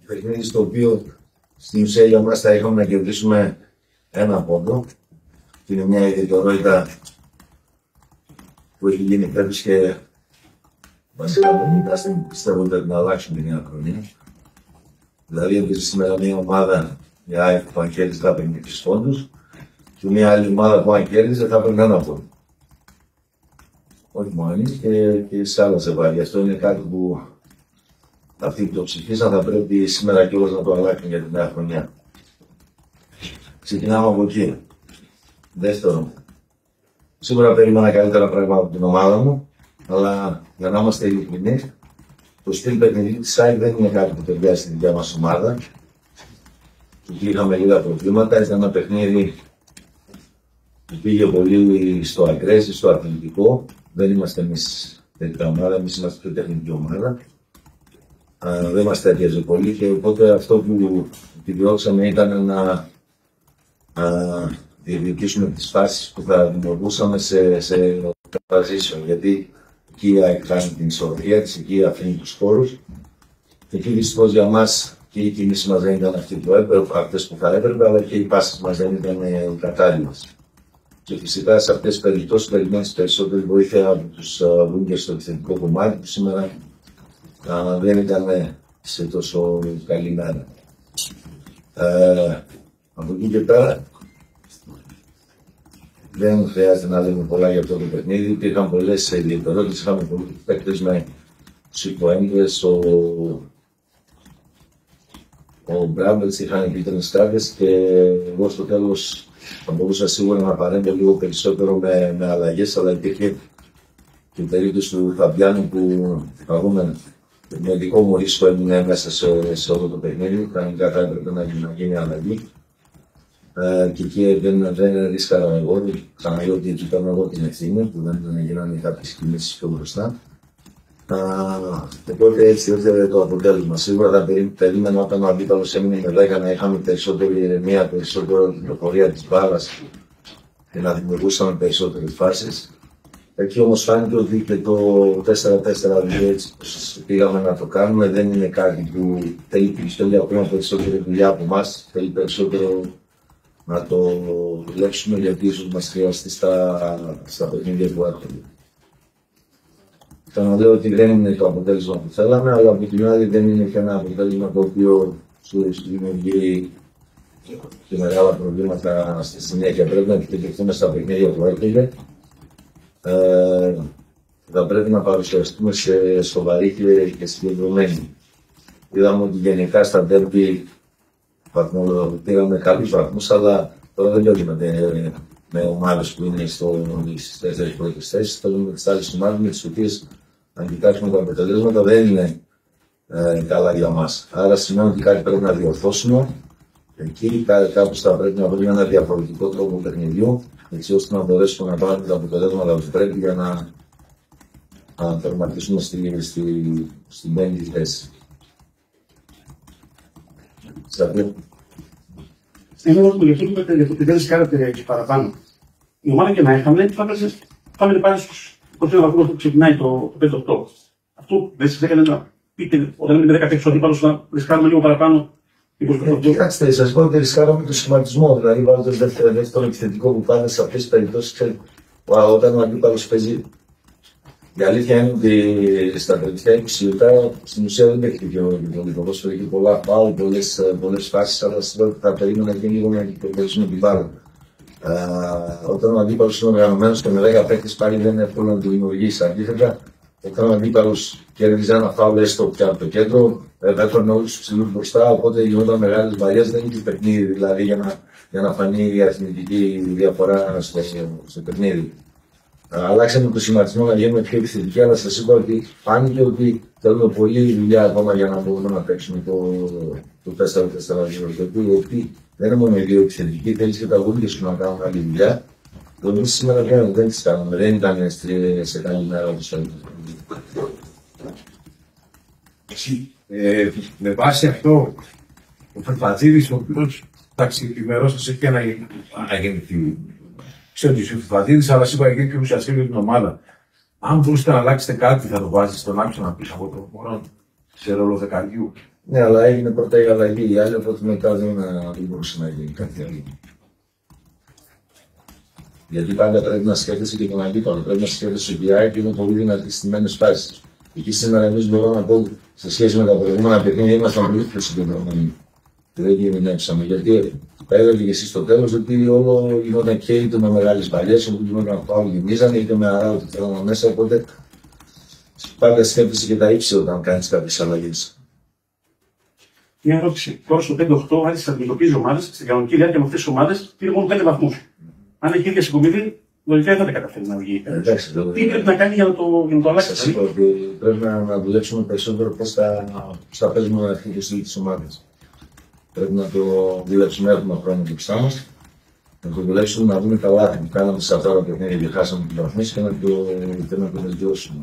παιχνίδι στο οποίο στην ουσία για μας θα είχαμε να κερδίσουμε ένα πόντο. Είναι μια ιδιαιτερότητα που έχει γίνει φέτος και βασικά δεν πιστεύω ότι θα την αλλάξουν την νέα χρονιά. Δηλαδή, επειδή σήμερα μια ομάδα, η ΑΕΚ που αν κέρδιζε θα παίρνει 3 πόντους και μια άλλη ομάδα που αν κέρδιζε θα παίρνει ένα πόντο. Όχι μόνο εμείς και σε άλλα ζευγάρια. Αυτό είναι κάτι που αυτοί που το ψηφίσαν θα πρέπει σήμερα κιόλας να το αλλάξουν για την νέα χρονιά. Ξεκινάμε από εκεί. Δεύτερον, σίγουρα περίμενα καλύτερα πράγματα από την ομάδα μου, αλλά για να είμαστε ειλικρινείς, το στυλ παιχνιδί της ΑΕΚ δεν είναι κάτι που ταιριάζει στην δικιά μας ομάδα. Εκεί είχαμε λίγα προβλήματα. Ήταν ένα παιχνίδι που πήγε πολύ στο aggressive, στο αθλητικό. Δεν είμαστε εμείς τέτοια ομάδα, εμείς είμαστε πιο τεχνική ομάδα. Δεν μας ταιριάζει πολύ και οπότε αυτό που επιδιώξαμε ήταν να διεκδικήσουμε τις φάσεις που θα δημιουργούσαμε σε transition. Γιατί εκεί η ΑΕΚ κάνει την ισορροπία της, εκεί αφήνει τους χώρους. Και εκεί δυστυχώς για μας και οι κινήσεις μας δεν ήταν αυτές που θα έπρεπε, αλλά και οι πάσεις μας δεν ήταν κατάλληλες. Και φυσικά σε αυτές τις περιπτώσεις περιμένεις περισσότερη βοήθεια από τους wingers στο επιθετικό κομμάτι που σήμερα δεν ήταν σε τόσο καλή μέρα. Από εκεί και πέρα δεν χρειάζεται να λέμε πολλά για αυτό το παιχνίδι. Υπήρχαν πολλές ιδιαιτερότητες, είχαμε πολλούς παίκτες με υποέμβες, ο Μπράμπελς είχαν επίτρεπες κάρτες και εγώ στο τέλος θα μπορούσα σίγουρα να παρέμβω λίγο περισσότερο με αλλαγές, αλλά υπήρχε και η περίπτωση του Φαμπιάνου που φαγούμε με δικό μου ρίσκο έμεινε μέσα σε όλο το παιχνίδι. Κανονικά θα έπρεπε να γίνει αλλαγή. Και εκεί δεν ρίσκαρα εγώ. Ξαναλέω ότι εκεί παίρνω εγώ την ευθύνη που δεν γίνανε κάποιες κινήσεις πιο μπροστά. Οπότε έτσι ήρθε το αποτέλεσμα. Σίγουρα θα περίμενα όταν ο αντίπαλος έμεινε με 10 να είχαμε περισσότερη ηρεμία, περισσότερη κυκλοφορία της μπάλας και να δημιουργούσαμε περισσότερες φάσεις. Εκεί όμως φάνηκε ότι και το 4-4-2 έτσι πήγαμε να το κάνουμε δεν είναι κάτι που θέλει ακόμα περισσότερη δουλειά από εμάς, θέλει περισσότερο να το δουλέψουμε γιατί ίσως μας χρειαστεί στα παιχνίδια που έρχονται. Ξαναλέω ότι δεν είναι το αποτέλεσμα που θέλαμε, αλλά από την άλλη δεν είναι και ένα αποτέλεσμα το οποίο σου δημιουργεί και μεγάλα προβλήματα στη συνέχεια. Πρέπει να επικεντρωθούμε στα παιχνίδια που έρχονται. Θα πρέπει να παρουσιαστούμε σε σοβαρή και συγκεντρωμένη. Είδαμε ότι γενικά στα ντέρμπι πήραμε καλούς βαθμούς, αλλά τώρα δεν παίζουμε με ομάδες που είναι στις 4 πρώτες θέσεις. Παίζουμε με τις άλλες ομάδες με τις οποίες αν κοιτάξουμε τα αποτελέσματα δεν είναι καλά για μας. Άρα σημαίνει ότι κάτι πρέπει να διορθώσουμε. Εκεί κάπως θα πρέπει να βρούμε ένα διαφορετικό τρόπο παιχνιδιού, έτσι ώστε να μπορέσουμε να πάρουμε τα αποτελέσματα που πρέπει για να τερματίσουμε στην 5η θέση. Εγώ το γι' αυτό που δεν κάνατε εκεί παραπάνω. Η ομάδα και να είχαμε, πάμε πάλι στους 21 βαθμούς που ξεκινάει το 5-8. Αυτό δεν σας έκανε να πείτε, όταν είναι 10 παίκτες ο αντίπαλος, να ρισκάρουμε λίγο παραπάνω. Κοιτάξτε, σας πω ότι ρισκάραμε το σχηματισμό. Δηλαδή, βάζοντας δεύτερο επιθετικό που πάνε σε αυτές τις περιπτώσεις, όταν ο αντίπαλος παίζει. Η αλήθεια είναι ότι στα τελευταία 20 λεπτά στην ουσία δεν παίχτηκε το ποδόσφαιρο. Έχει πολλά φάουλ, πολλές φάσεις, αλλά θα περίμενα και λίγο να κυκλοφορήσουμε την μπάλα. Όταν ο αντίπαλος είναι οργανωμένος και με 10 παίκτες πάλι δεν είναι εύκολο να το δημιουργήσει. Αντίθετα, όταν ο αντίπαλος κέρδιζε ένα φάουλ έστω και από το κέντρο, έφερνε όλους τους ψηλούς μπροστά, οπότε γινόταν μεγάλες βαριές, δεν είχε παιχνίδι δηλαδή για να φανεί η αριθμητική διαφορά στο παιχνίδι. Αλλάξαμε το σχηματισμό να γίνουμε πιο επιθετικοί, αλλά σας είπα ότι φάνηκε ότι θέλουμε πολλή δουλειά ακόμα για να μπορούμε να παίξουμε το 4-4-2. Γιατί δεν είναι μόνο οι δύο επιθετικοί, θέλει και τα γούρια σου να κάνουν καλή δουλειά. Εμείς σήμερα δεν τις κάναμε, δεν ήταν σε καλή μέρα όπως θέλουμε. Με βάση αυτό, ο Φερφατζίδης, ο οποίος ημερός σας έχει αναγεννηθεί. Ξέρω ότι είσαι ο Φερφατζίδης, αλλά είπα γιατί και ουσιαστικά για την ομάδα. Αν μπορούσατε να αλλάξετε κάτι, θα το βάζετε στον άξονα πίσω από το μόνο σε ρόλο δεκαριού. Ναι, αλλά έγινε πρώτα η αλλαγή. Η άλλη, οπότε μετά δεν μπορούσε να γίνει κάτι άλλο. Γιατί πάντα πρέπει να σκέφτεσαι και τον αντίπαλο. Πρέπει να σκέφτεσαι ότι η ΑΕΚ είναι πολύ δυνατή στις στημένες φάσεις. Εκεί σήμερα εμείς μπορώ να πω σε σχέση με τα προηγούμενα παιχνίδια ήμασταν πολύ πιο συγκεντρωμένοι. Δεν κινδυνεύσαμε. Γιατί έλεγε και εσύ στο τέλος ότι όλο γινόταν και είτε με μεγάλες παλιές, όπου γινόταν φάουλ γεμίζανε, είτε με αρά ότι θέλαμε μέσα. Οπότε πάντα σκέφτεσαι και τα ύψη όταν κάνεις κάποιες αλλαγές. Μια ερώτηση. Τώρα στο 5-8 άρχισε να αντιμετωπίζει ομάδε στην κανονική διάρκεια με αυτέ τι ομάδε πήρε μόνο 5 βαθμού. Αν έχει ίδια συγκομιδή, λογικά δεν θα καταφέρει να βγει. Τι πρέπει να κάνει για να το αλλάξει. Σας είπα ότι πρέπει να δουλέψουμε περισσότερο πώς θα παίζουμε αρχή και στήλη της ομάδας. Πρέπει να το δουλέψουμε, έχουμε χρόνο και μπροστά μας. Να το δουλέψουμε, να δούμε τα λάθη που κάναμε σε αυτά τα παιχνίδια και χάσαμε την βαθμίση και να το βελτιώσουμε.